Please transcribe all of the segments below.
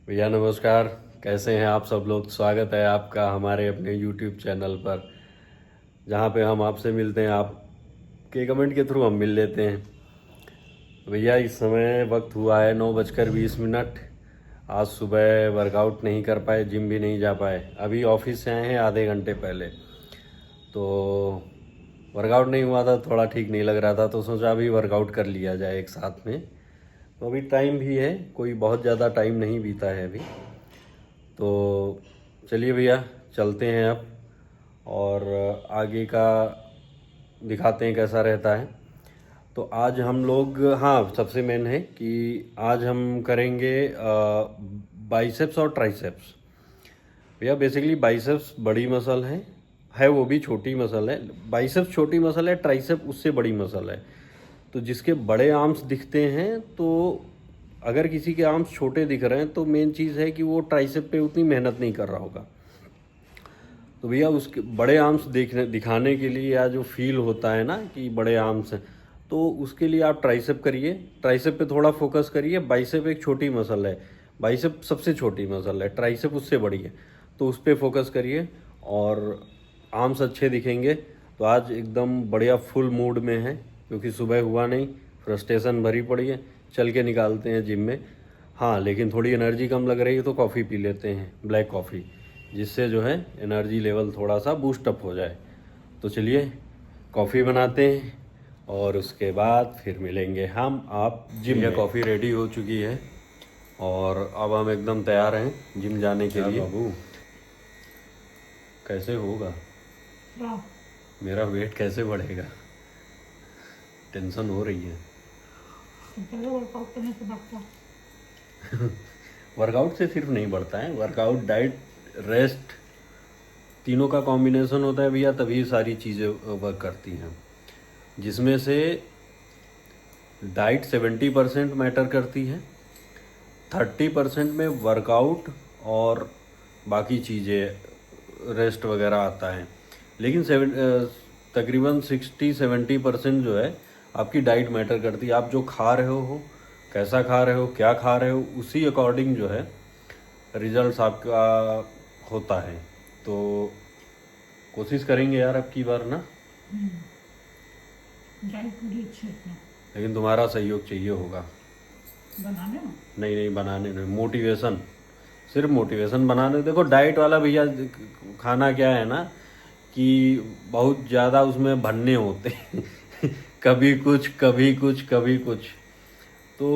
भैया नमस्कार। कैसे हैं आप सब लोग? स्वागत है आपका हमारे अपने YouTube चैनल पर, जहां पे हम आपसे मिलते हैं, आपके कमेंट के थ्रू हम मिल लेते हैं। भैया इस समय वक्त हुआ है 9:20। आज सुबह वर्कआउट नहीं कर पाए, जिम भी नहीं जा पाए। अभी ऑफिस से आए हैं आधे घंटे पहले, तो वर्कआउट नहीं हुआ था, थोड़ा ठीक नहीं लग रहा था, तो सोचा अभी वर्कआउट कर लिया जाए एक साथ में। तो अभी टाइम भी है, कोई बहुत ज़्यादा टाइम नहीं बीता है अभी। तो चलिए भैया चलते हैं अब और आगे का दिखाते हैं कैसा रहता है। तो आज हम लोग, हाँ सबसे मेन है कि आज हम करेंगे बाइसेप्स और ट्राइसेप्स। भैया बेसिकली बाइसेप्स बड़ी मसल है वो भी छोटी मसल है। बाइसेप्स छोटी मसल है, ट्राइसेप उससे बड़ी मसल है। तो जिसके बड़े आर्म्स दिखते हैं, तो अगर किसी के आर्म्स छोटे दिख रहे हैं तो मेन चीज़ है कि वो ट्राइसेप पे उतनी मेहनत नहीं कर रहा होगा। तो भैया उसके बड़े आर्म्स दिखाने के लिए या जो फील होता है ना कि बड़े आर्म्स हैं, तो उसके लिए आप ट्राइसेप करिए, ट्राइसेप पे थोड़ा फोकस करिए। बाइसेप एक छोटी मसल है, बाइसेप सबसे छोटी मसल है, ट्राइसेप उससे बड़ी है, तो उस पर फोकस करिए और आर्म्स अच्छे दिखेंगे। तो आज एकदम बढ़िया फुल मूड में है, क्योंकि सुबह हुआ नहीं, फ्रस्ट्रेशन भरी पड़ी है, चल के निकालते हैं जिम में। हाँ लेकिन थोड़ी एनर्जी कम लग रही है तो कॉफ़ी पी लेते हैं, ब्लैक कॉफ़ी, जिससे जो है एनर्जी लेवल थोड़ा सा बूस्ट अप हो जाए। तो चलिए कॉफ़ी बनाते हैं और उसके बाद फिर मिलेंगे हम आप जिम में। कॉफ़ी रेडी हो चुकी है और अब हम एकदम तैयार हैं जिम जाने के लिए। बाबू कैसे होगा, मेरा वेट कैसे बढ़ेगा, टेंशन हो रही है। वर्कआउट करने से बढ़ता वर्कआउट से सिर्फ नहीं बढ़ता है, वर्कआउट, डाइट, रेस्ट, तीनों का कॉम्बिनेशन होता है भैया, तभी सारी चीज़ें वर्क करती हैं। जिसमें से डाइट 70% मैटर करती है, 30% में वर्कआउट और बाकी चीज़ें रेस्ट वगैरह आता है। लेकिन तकरीबन 60-70% जो है आपकी डाइट मैटर करती है। आप जो खा रहे हो, कैसा खा रहे हो, क्या खा रहे हो, उसी अकॉर्डिंग जो है रिजल्ट्स आपका होता है। तो कोशिश करेंगे यार अब की बार ना, डाइट पूरी अच्छी है। लेकिन तुम्हारा सहयोग चाहिए होगा बनाने में। नहीं बनाने में, मोटिवेशन, सिर्फ मोटिवेशन बनाने। देखो डाइट वाला भैया खाना क्या है ना कि बहुत ज़्यादा उसमें भन्ने होते हैं कभी कुछ कभी कुछ कभी कुछ, तो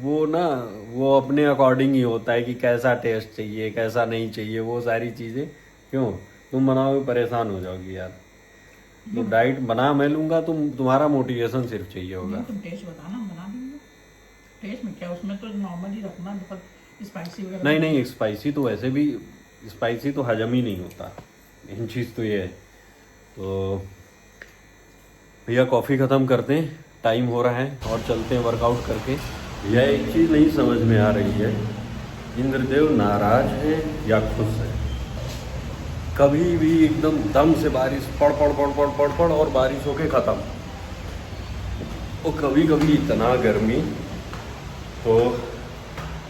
वो ना वो अपने अकॉर्डिंग ही होता है कि कैसा टेस्ट चाहिए कैसा नहीं चाहिए, वो सारी चीज़ें। क्यों तुम बनाओगे परेशान हो जाओगी यार। तो डाइट बना मैं लूँगा, तुम्हारा मोटिवेशन सिर्फ चाहिए होगा। तुम टेस्ट बताना, हम बना देंगे। टेस्ट में क्या, उसमें तो नॉर्मल ही रखना, बहुत स्पाइसी वगैरह नहीं स्पाइसी तो वैसे भी, स्पाइसी तो हजम ही नहीं होता, मेन चीज़ तो ये है। तो भैया कॉफ़ी ख़त्म करते हैं, टाइम हो रहा है, और चलते हैं वर्कआउट करके। भैया एक चीज़ नहीं समझ में आ रही है, इंद्रदेव नाराज है या खुश है? कभी भी एकदम दम से बारिश पड़ और बारिश होके ख़त्म, और कभी कभी इतना गर्मी। तो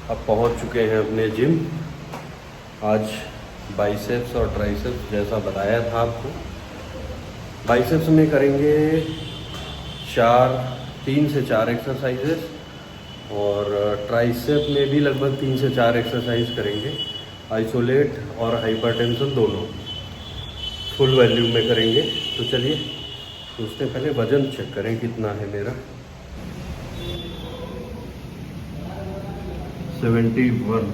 अब पहुंच चुके हैं अपने जिम। आज बाइसेप्स और ट्राइसेप्स जैसा बताया था आपको। बाइसेप्स में करेंगे 3 से 4 एक्सरसाइजेस, और ट्राइसेप में भी लगभग 3 से 4 एक्सरसाइज करेंगे। आइसोलेट और हाइपरटेंशन दोनों फुल वॉल्यूम में करेंगे। तो चलिए उससे पहले वज़न चेक करें कितना है मेरा। 71।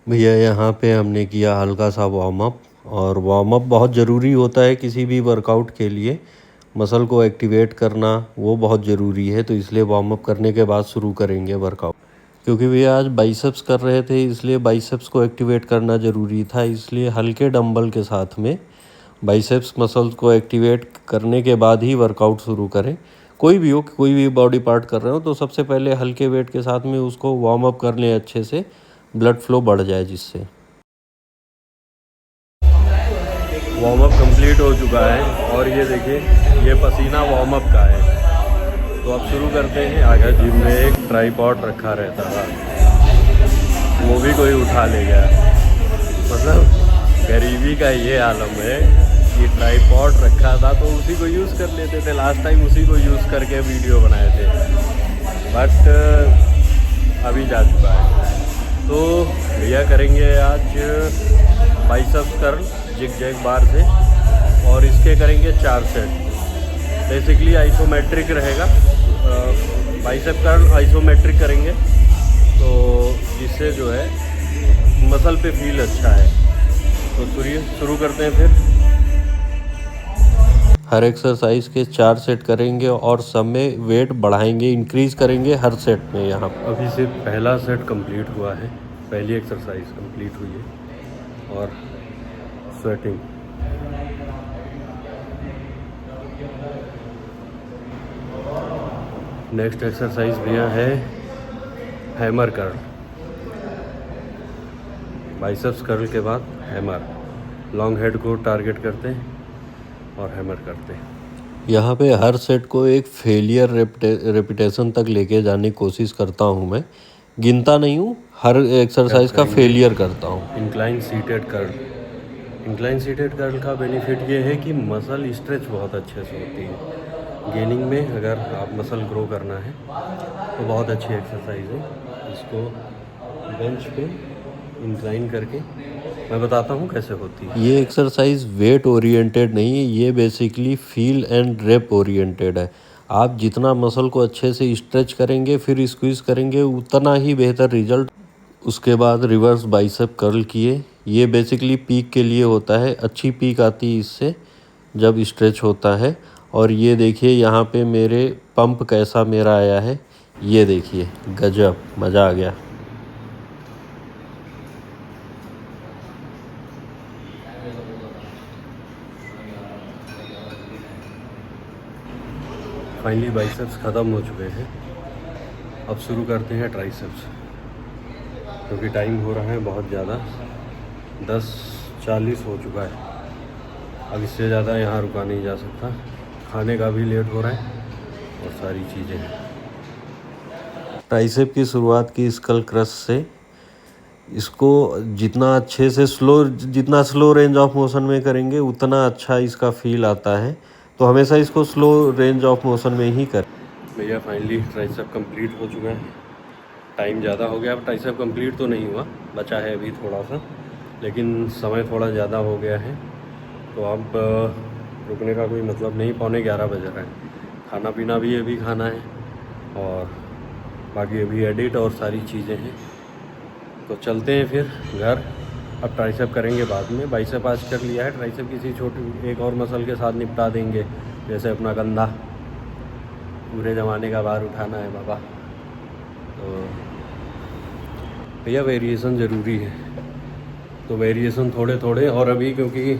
भैया यहाँ पे हमने किया हल्का सा वार्म अप, और वार्म अप बहुत ज़रूरी होता है किसी भी वर्कआउट के लिए। मसल को एक्टिवेट करना वो बहुत ज़रूरी है, तो इसलिए वार्म अप करने के बाद शुरू करेंगे वर्कआउट। क्योंकि भैया आज बाइसेप्स कर रहे थे, इसलिए बाइसेप्स को एक्टिवेट करना ज़रूरी था, इसलिए हल्के डंबल के साथ में बाइसेप्स मसल्स को एक्टिवेट करने के बाद ही वर्कआउट शुरू करें। कोई भी हो, कोई भी बॉडी पार्ट कर रहे हो, तो सबसे पहले हल्के वेट के साथ में उसको वार्म अप कर लें अच्छे से, ब्लड फ्लो बढ़ जाए जिससे। वार्म अप कंप्लीट हो चुका है, और ये देखिए ये पसीना वार्म अप का है। तो अब शुरू करते हैं। आगे जिम में एक ट्राइपॉड रखा रहता था, भी कोई उठा ले गया। मतलब गरीबी का ये आलम है कि ट्राईपॉड रखा था तो उसी को यूज़ कर लेते थे। लास्ट टाइम उसी को यूज़ करके वीडियो बनाए थे, बट अभी जा चुका है। तो भैया करेंगे आज बाइसेप्स कर्ल जिग जैग बार से, और इसके करेंगे 4 सेट। बेसिकली आइसोमेट्रिक रहेगा, बाइसेप कर्ल आइसोमेट्रिक करेंगे, तो जिससे जो है मसल पे फील अच्छा है। तो शुरू करते हैं फिर। हर एक्सरसाइज के 4 सेट करेंगे और सब में वेट बढ़ाएंगे, इंक्रीज करेंगे हर सेट में। यहाँ अभी से पहला सेट कंप्लीट हुआ है, पहली एक्सरसाइज कंप्लीट हुई है और स्वेटिंग। नेक्स्ट एक्सरसाइज भैया है हैमर कर्ल। बाइसेप्स कर्ल के बाद हैमर, लॉन्ग हेड को टारगेट करते हैं और हैमर करते हैं। यहाँ पे हर सेट को एक फेलियर रेपिटेशन तक लेके जाने की कोशिश करता हूँ मैं, गिनता नहीं हूँ, हर एक्सरसाइज का फेलियर करता हूँ। Incline seated curl. Incline seated curl का बेनिफिट ये है कि मसल स्ट्रेच बहुत अच्छे से होती है। गेनिंग में अगर आप मसल ग्रो करना है तो बहुत अच्छी एक्सरसाइज है। इसको बेंच पे इंक्लाइन करके मैं बताता हूँ कैसे होती है। ये एक्सरसाइज वेट ओरिएंटेड नहीं है, ये basically feel and rape oriented है। आप जितना मसल को अच्छे से स्ट्रेच करेंगे फिर स्क्वीज करेंगे उतना ही बेहतर रिजल्ट। उसके बाद रिवर्स बाइसेप कर्ल किए, ये बेसिकली पीक के लिए होता है, अच्छी पीक आती है इससे जब स्ट्रेच होता है। और ये देखिए यहाँ पे मेरे पंप कैसा मेरा आया है, ये देखिए गजब, मज़ा आ गया। फाइनली बाइसेप्स ख़त्म हो चुके हैं, अब शुरू करते हैं ट्राइसेप्स, क्योंकि टाइम हो रहा है बहुत ज़्यादा, 10:40 हो चुका है। अब इससे ज़्यादा यहाँ रुका नहीं जा सकता, खाने का भी लेट हो रहा है और सारी चीज़ें हैं। ट्राइसेप की शुरुआत की स्कल क्रश से। इसको जितना अच्छे से जितना स्लो रेंज ऑफ मोशन में करेंगे उतना अच्छा इसका फील आता है, तो हमेशा इसको स्लो रेंज ऑफ मोशन में ही करें। भैया फाइनली ट्राइसेप कंप्लीट हो चुका है, टाइम ज़्यादा हो गया। अब ट्राइसेप कंप्लीट तो नहीं हुआ, बचा है अभी थोड़ा सा, लेकिन समय थोड़ा ज़्यादा हो गया है, तो अब रुकने का कोई मतलब नहीं। 11:15 बज रहा है, खाना पीना भी अभी खाना है और बाकी अभी एडिट और सारी चीज़ें हैं। तो चलते हैं फिर घर। अब ट्राइसेप करेंगे बाद में, बाइसेप आज कर लिया है, ट्राइसेप किसी छोटी एक और मसल के साथ निपटा देंगे, जैसे अपना कंधा, पूरे ज़माने का भार उठाना है बाबा। तो भैया वेरिएशन ज़रूरी है, तो वेरिएशन थोड़े थोड़े। और अभी क्योंकि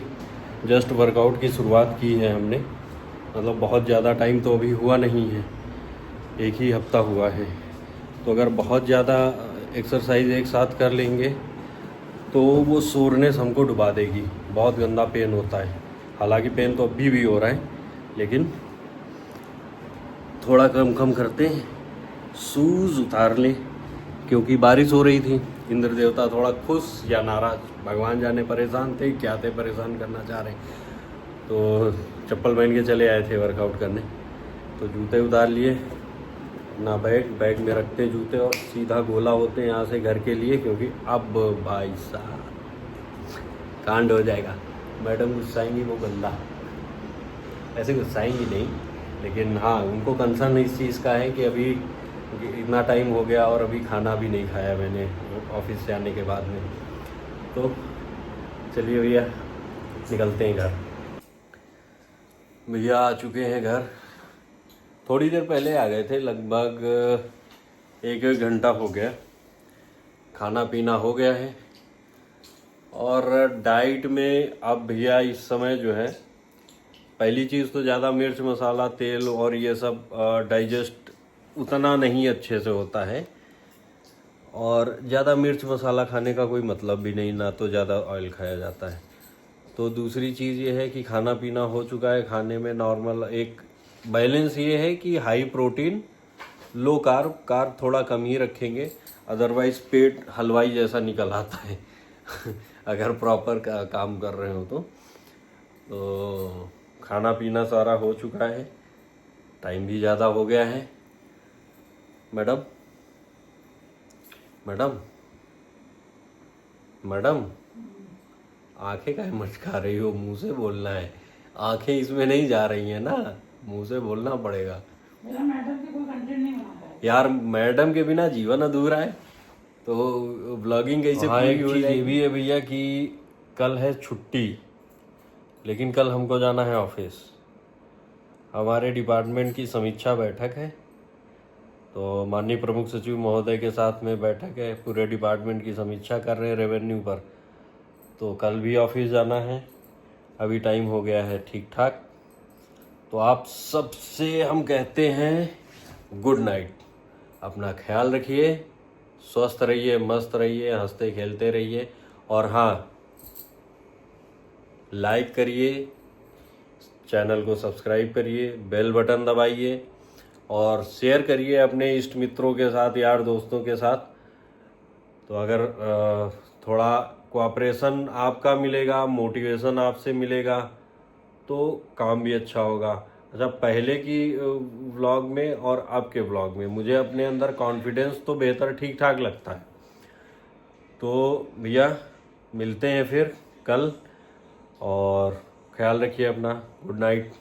जस्ट वर्कआउट की शुरुआत की है हमने, मतलब बहुत ज़्यादा टाइम तो अभी हुआ नहीं है, एक ही हफ्ता हुआ है, तो अगर बहुत ज़्यादा एक्सरसाइज एक साथ कर लेंगे तो वो सोरनेस हमको डुबा देगी, बहुत गंदा पेन होता है। हालांकि पेन तो अभी भी हो रहा है, लेकिन थोड़ा कम करते हैं, शूज़ उतार लें, क्योंकि बारिश हो रही थी। इंद्र देवता थोड़ा खुश या नाराज़, भगवान जाने परेशान थे क्या थे, परेशान करना चाह रहे, तो चप्पल पहन के चले आए थे वर्कआउट करने। तो जूते उतार लिए, ना बैग में रखते हैं जूते और सीधा गोला होते हैं यहाँ से घर के लिए, क्योंकि अब भाई साहब कांड हो जाएगा। मैडम गुस्साएंगी वो गंदा, ऐसे गुस्साएंगी नहीं, लेकिन हाँ उनको कंसर्न इस चीज़ का है कि अभी इतना टाइम हो गया और अभी खाना भी नहीं खाया मैंने ऑफिस से आने के बाद में। तो चलिए भैया निकलते हैं घर। भैया आ चुके हैं घर, थोड़ी देर पहले आ गए थे, लगभग 1 घंटा हो गया। खाना पीना हो गया है और डाइट में अब भैया इस समय जो है, पहली चीज़ तो ज़्यादा मिर्च मसाला तेल और ये सब डाइजेस्ट उतना नहीं अच्छे से होता है, और ज़्यादा मिर्च मसाला खाने का कोई मतलब भी नहीं, ना तो ज़्यादा ऑयल खाया जाता है। तो दूसरी चीज़ ये है कि खाना पीना हो चुका है, खाने में नॉर्मल एक बैलेंस ये है कि हाई प्रोटीन लो कार्ब थोड़ा कम ही रखेंगे, अदरवाइज पेट हलवाई जैसा निकल आता है अगर प्रॉपर काम कर रहे हो तो खाना पीना सारा हो चुका है, टाइम भी ज़्यादा हो गया है। मैडम मैडम मैडम आंखें काहे मचका रही हो, मुंह से बोलना है, आंखें इसमें नहीं जा रही हैं ना, मुंह से बोलना पड़ेगा। मेरा मैडम की कोई कंटेंट नहीं बनाता है। यार मैडम के बिना जीवन अधूरा है, तो ब्लॉगिंग कैसे हाँ, पूरी एक हो चीज़ ये जाएगी? भी है भैया कि कल है छुट्टी, लेकिन कल हमको जाना है ऑफिस। हमारे डिपार्टमेंट की समीक्षा बैठक है, तो माननीय प्रमुख सचिव महोदय के साथ में बैठक है, पूरे डिपार्टमेंट की समीक्षा कर रहे हैं रेवेन्यू पर। तो कल भी ऑफिस जाना है, अभी टाइम हो गया है ठीक ठाक। तो आप सबसे हम कहते हैं गुड नाइट, अपना ख्याल रखिए, स्वस्थ रहिए, मस्त रहिए, हंसते खेलते रहिए, और हाँ, लाइक करिए, चैनल को सब्सक्राइब करिए, बेल बटन दबाइए और शेयर करिए अपने इष्ट मित्रों के साथ, यार दोस्तों के साथ। तो अगर थोड़ा कोऑपरेशन आपका मिलेगा, मोटिवेशन आपसे मिलेगा, तो काम भी अच्छा होगा। अच्छा, पहले की व्लॉग में और अब के व्लॉग में मुझे अपने अंदर कॉन्फिडेंस तो बेहतर ठीक ठाक लगता है। तो भैया मिलते हैं फिर कल, और ख्याल रखिए अपना। Good night.